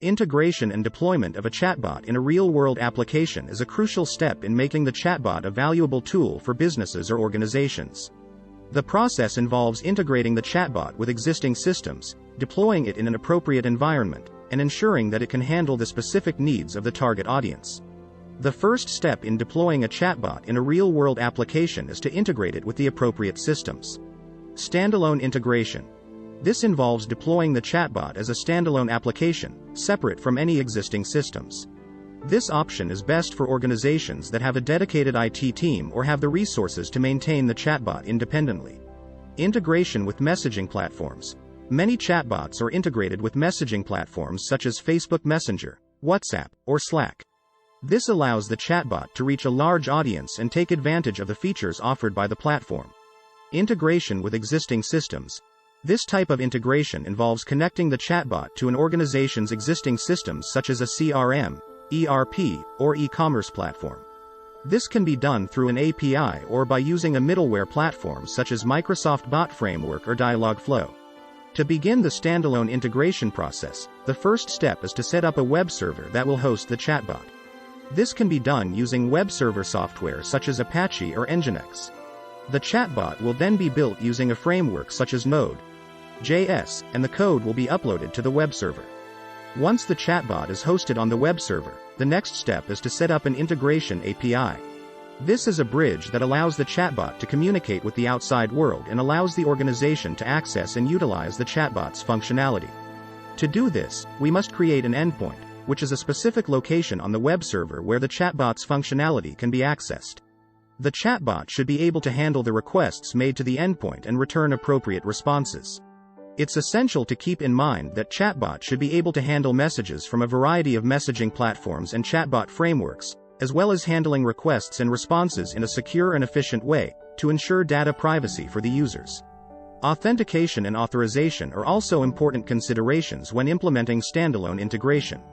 Integration and deployment of a chatbot in a real-world application is a crucial step in making the chatbot a valuable tool for businesses or organizations. The process involves integrating the chatbot with existing systems, deploying it in an appropriate environment, and ensuring that it can handle the specific needs of the target audience. The first step in deploying a chatbot in a real-world application is to integrate it with the appropriate systems. Standalone integration. This involves deploying the chatbot as a standalone application, separate from any existing systems. This option is best for organizations that have a dedicated IT team or have the resources to maintain the chatbot independently. Integration with messaging platforms. Many chatbots are integrated with messaging platforms such as Facebook Messenger, WhatsApp, or Slack. This allows the chatbot to reach a large audience and take advantage of the features offered by the platform. Integration with existing systems. This type of integration involves connecting the chatbot to an organization's existing systems such as a CRM, ERP, or e-commerce platform. This can be done through an API or by using a middleware platform such as Microsoft Bot Framework or Dialogflow. To begin the standalone integration process, the first step is to set up a web server that will host the chatbot. This can be done using web server software such as Apache or Nginx. The chatbot will then be built using a framework such as Node.js, and the code will be uploaded to the web server. Once the chatbot is hosted on the web server, the next step is to set up an integration API. This is a bridge that allows the chatbot to communicate with the outside world and allows the organization to access and utilize the chatbot's functionality. To do this, we must create an endpoint, which is a specific location on the web server where the chatbot's functionality can be accessed. The chatbot should be able to handle the requests made to the endpoint and return appropriate responses. It's essential to keep in mind that chatbot should be able to handle messages from a variety of messaging platforms and chatbot frameworks, as well as handling requests and responses in a secure and efficient way, to ensure data privacy for the users. Authentication and authorization are also important considerations when implementing standalone integration.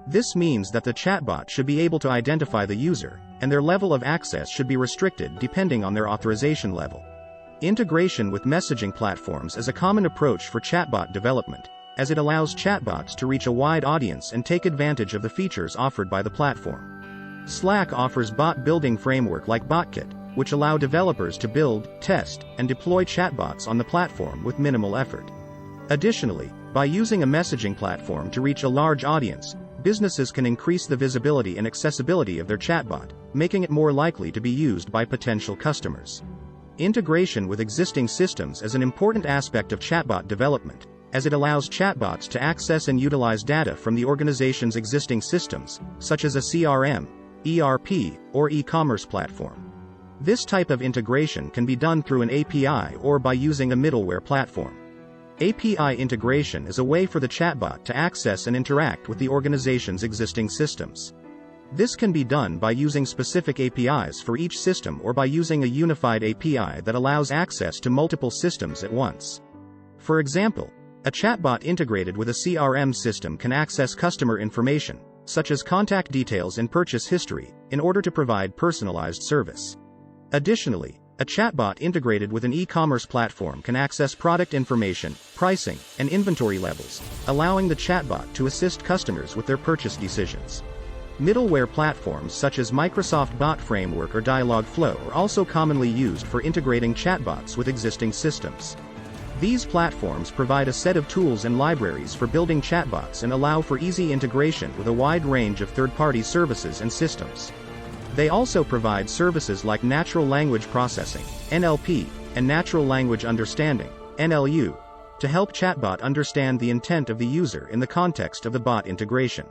This means that the chatbot should be able to identify the user, and their level of access should be restricted depending on their authorization level. Integration with messaging platforms is a common approach for chatbot development, as it allows chatbots to reach a wide audience and take advantage of the features offered by the platform. Slack offers bot building framework like BotKit, which allow developers to build, test, and deploy chatbots on the platform with minimal effort. Additionally, by using a messaging platform to reach a large audience, businesses can increase the visibility and accessibility of their chatbot, making it more likely to be used by potential customers. Integration with existing systems is an important aspect of chatbot development, as it allows chatbots to access and utilize data from the organization's existing systems, such as a CRM, ERP, or e-commerce platform. This type of integration can be done through an API or by using a middleware platform. API integration is a way for the chatbot to access and interact with the organization's existing systems. This can be done by using specific APIs for each system or by using a unified API that allows access to multiple systems at once. For example, a chatbot integrated with a CRM system can access customer information, such as contact details and purchase history, in order to provide personalized service. Additionally, a chatbot integrated with an e-commerce platform can access product information, pricing, and inventory levels, allowing the chatbot to assist customers with their purchase decisions. Middleware platforms such as Microsoft Bot Framework or Dialogflow are also commonly used for integrating chatbots with existing systems. These platforms provide a set of tools and libraries for building chatbots and allow for easy integration with a wide range of third-party services and systems. They also provide services like natural language processing, NLP, and natural language understanding, NLU, to help chatbot understand the intent of the user in the context of the bot integration.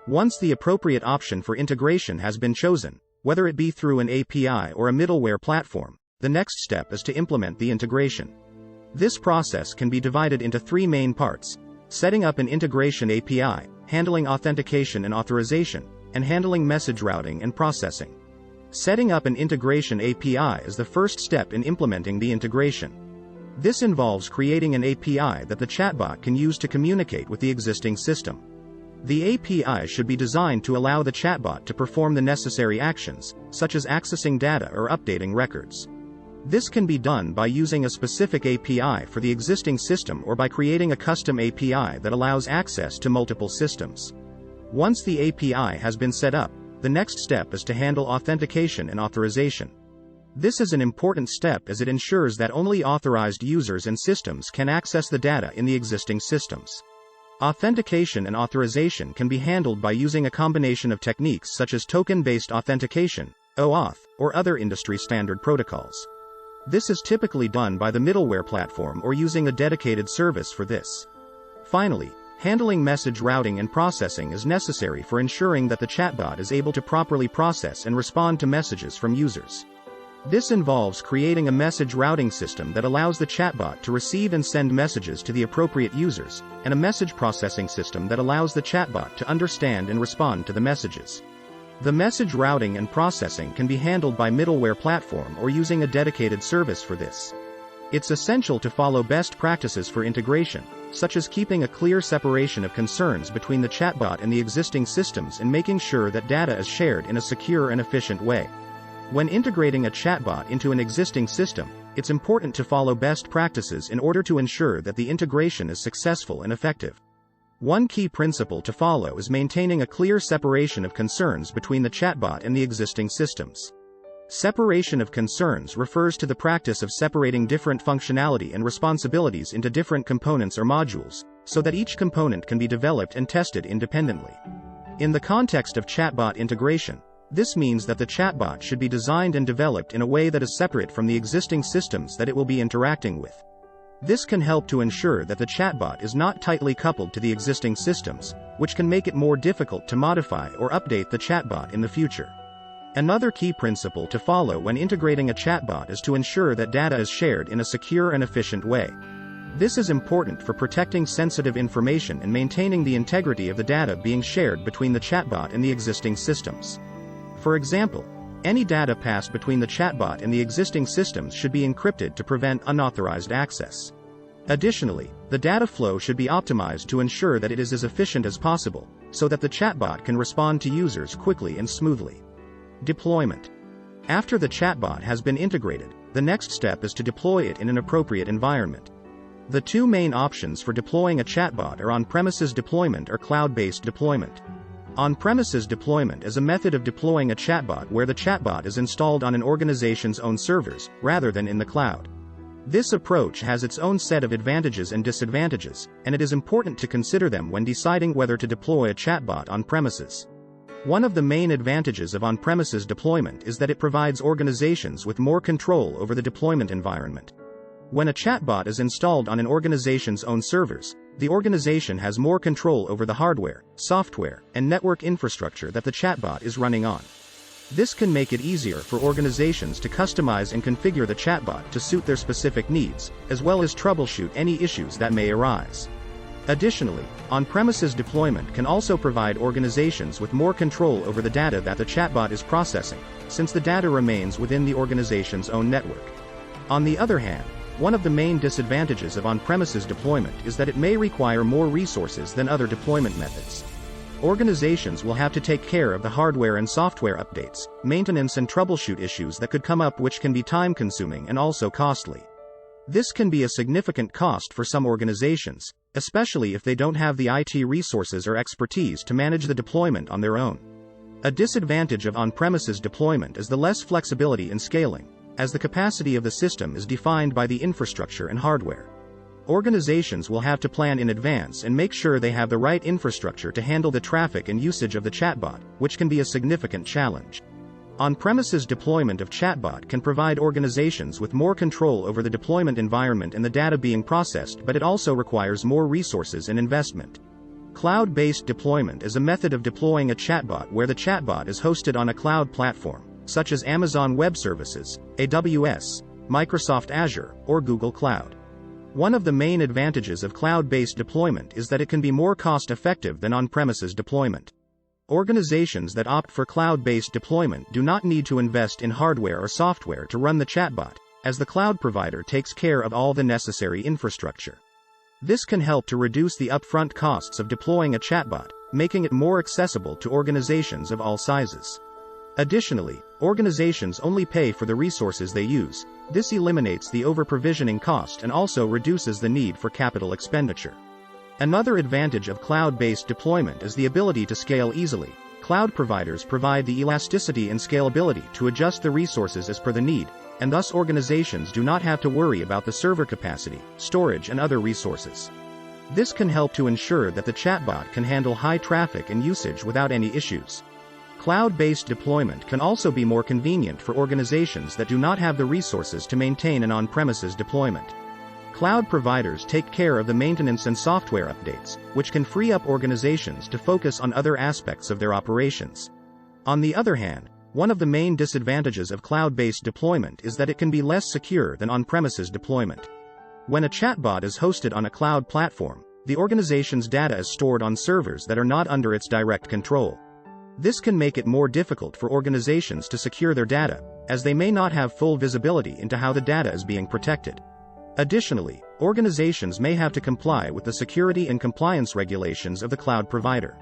Once the appropriate option for integration has been chosen, whether it be through an API or a middleware platform, the next step is to implement the integration. This process can be divided into three main parts: setting up an integration API, handling authentication and authorization, and handling message routing and processing. Setting up an integration API is the first step in implementing the integration. This involves creating an API that the chatbot can use to communicate with the existing system. The API should be designed to allow the chatbot to perform the necessary actions, such as accessing data or updating records. This can be done by using a specific API for the existing system or by creating a custom API that allows access to multiple systems. Once the API has been set up, the next step is to handle authentication and authorization. This is an important step as it ensures that only authorized users and systems can access the data in the existing systems. Authentication and authorization can be handled by using a combination of techniques such as token-based authentication, OAuth, or other industry standard protocols. This is typically done by the middleware platform or using a dedicated service for this. Finally, handling message routing and processing is necessary for ensuring that the chatbot is able to properly process and respond to messages from users. This involves creating a message routing system that allows the chatbot to receive and send messages to the appropriate users, and a message processing system that allows the chatbot to understand and respond to the messages. The message routing and processing can be handled by middleware platform or using a dedicated service for this. It's essential to follow best practices for integration, such as keeping a clear separation of concerns between the chatbot and the existing systems and making sure that data is shared in a secure and efficient way. When integrating a chatbot into an existing system, it's important to follow best practices in order to ensure that the integration is successful and effective. One key principle to follow is maintaining a clear separation of concerns between the chatbot and the existing systems. Separation of concerns refers to the practice of separating different functionality and responsibilities into different components or modules, so that each component can be developed and tested independently. In the context of chatbot integration, this means that the chatbot should be designed and developed in a way that is separate from the existing systems that it will be interacting with. This can help to ensure that the chatbot is not tightly coupled to the existing systems, which can make it more difficult to modify or update the chatbot in the future. Another key principle to follow when integrating a chatbot is to ensure that data is shared in a secure and efficient way. This is important for protecting sensitive information and maintaining the integrity of the data being shared between the chatbot and the existing systems. For example, any data passed between the chatbot and the existing systems should be encrypted to prevent unauthorized access. Additionally, the data flow should be optimized to ensure that it is as efficient as possible, so that the chatbot can respond to users quickly and smoothly. Deployment. After the chatbot has been integrated, the next step is to deploy it in an appropriate environment. The two main options for deploying a chatbot are on-premises deployment or cloud-based deployment. On-premises deployment is a method of deploying a chatbot where the chatbot is installed on an organization's own servers, rather than in the cloud. This approach has its own set of advantages and disadvantages, and it is important to consider them when deciding whether to deploy a chatbot on-premises. One of the main advantages of on-premises deployment is that it provides organizations with more control over the deployment environment. When a chatbot is installed on an organization's own servers, the organization has more control over the hardware, software, and network infrastructure that the chatbot is running on. This can make it easier for organizations to customize and configure the chatbot to suit their specific needs, as well as troubleshoot any issues that may arise. Additionally, on-premises deployment can also provide organizations with more control over the data that the chatbot is processing, since the data remains within the organization's own network. On the other hand, one of the main disadvantages of on-premises deployment is that it may require more resources than other deployment methods. Organizations will have to take care of the hardware and software updates, maintenance and troubleshoot issues that could come up, which can be time-consuming and also costly. This can be a significant cost for some organizations, especially if they don't have the IT resources or expertise to manage the deployment on their own. A disadvantage of on-premises deployment is the less flexibility in scaling, as the capacity of the system is defined by the infrastructure and hardware. Organizations will have to plan in advance and make sure they have the right infrastructure to handle the traffic and usage of the chatbot, which can be a significant challenge. On-premises deployment of chatbot can provide organizations with more control over the deployment environment and the data being processed, but it also requires more resources and investment. Cloud-based deployment is a method of deploying a chatbot where the chatbot is hosted on a cloud platform, such as Amazon Web Services, AWS, Microsoft Azure, or Google Cloud. One of the main advantages of cloud-based deployment is that it can be more cost-effective than on-premises deployment. Organizations that opt for cloud-based deployment do not need to invest in hardware or software to run the chatbot, as the cloud provider takes care of all the necessary infrastructure. This can help to reduce the upfront costs of deploying a chatbot, making it more accessible to organizations of all sizes. Additionally, organizations only pay for the resources they use. This eliminates the over-provisioning cost and also reduces the need for capital expenditure. Another advantage of cloud-based deployment is the ability to scale easily. Cloud providers provide the elasticity and scalability to adjust the resources as per the need, and thus organizations do not have to worry about the server capacity, storage and other resources. This can help to ensure that the chatbot can handle high traffic and usage without any issues. Cloud-based deployment can also be more convenient for organizations that do not have the resources to maintain an on-premises deployment. Cloud providers take care of the maintenance and software updates, which can free up organizations to focus on other aspects of their operations. On the other hand, one of the main disadvantages of cloud-based deployment is that it can be less secure than on-premises deployment. When a chatbot is hosted on a cloud platform, the organization's data is stored on servers that are not under its direct control. This can make it more difficult for organizations to secure their data, as they may not have full visibility into how the data is being protected. Additionally, organizations may have to comply with the security and compliance regulations of the cloud provider.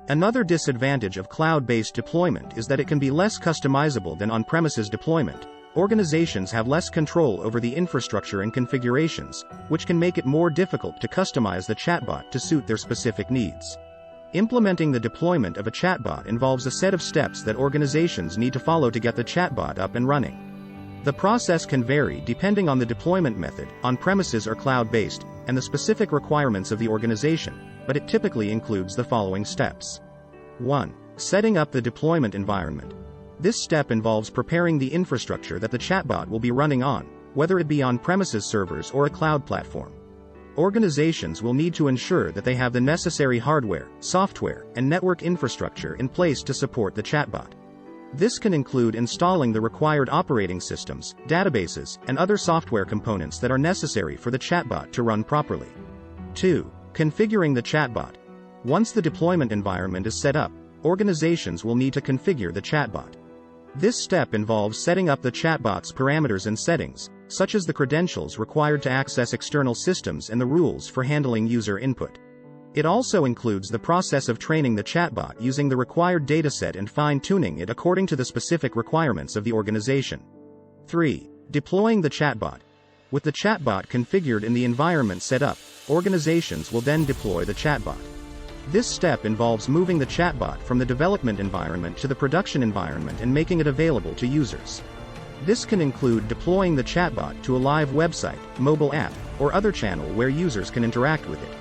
Another disadvantage of cloud-based deployment is that it can be less customizable than on-premises deployment. Organizations have less control over the infrastructure and configurations, which can make it more difficult to customize the chatbot to suit their specific needs. Implementing the deployment of a chatbot involves a set of steps that organizations need to follow to get the chatbot up and running. The process can vary depending on the deployment method, on-premises or cloud-based, and the specific requirements of the organization, but it typically includes the following steps. 1. Setting up the deployment environment. This step involves preparing the infrastructure that the chatbot will be running on, whether it be on-premises servers or a cloud platform. Organizations will need to ensure that they have the necessary hardware, software, and network infrastructure in place to support the chatbot. This can include installing the required operating systems, databases, and other software components that are necessary for the chatbot to run properly. 2. Configuring the chatbot. Once the deployment environment is set up, organizations will need to configure the chatbot. This step involves setting up the chatbot's parameters and settings, such as the credentials required to access external systems and the rules for handling user input. It also includes the process of training the chatbot using the required dataset and fine-tuning it according to the specific requirements of the organization. 3. Deploying the chatbot. With the chatbot configured and the environment set up, organizations will then deploy the chatbot. This step involves moving the chatbot from the development environment to the production environment and making it available to users. This can include deploying the chatbot to a live website, mobile app, or other channel where users can interact with it.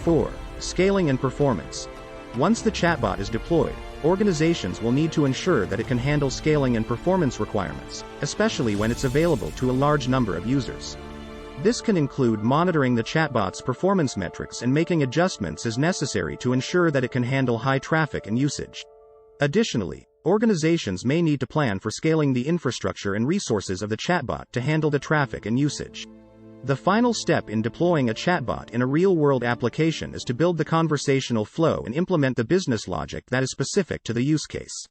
4. Scaling and performance. Once the chatbot is deployed, organizations will need to ensure that it can handle scaling and performance requirements, especially when it's available to a large number of users. This can include monitoring the chatbot's performance metrics and making adjustments as necessary to ensure that it can handle high traffic and usage. Additionally, organizations may need to plan for scaling the infrastructure and resources of the chatbot to handle the traffic and usage. The final step in deploying a chatbot in a real-world application is to build the conversational flow and implement the business logic that is specific to the use case.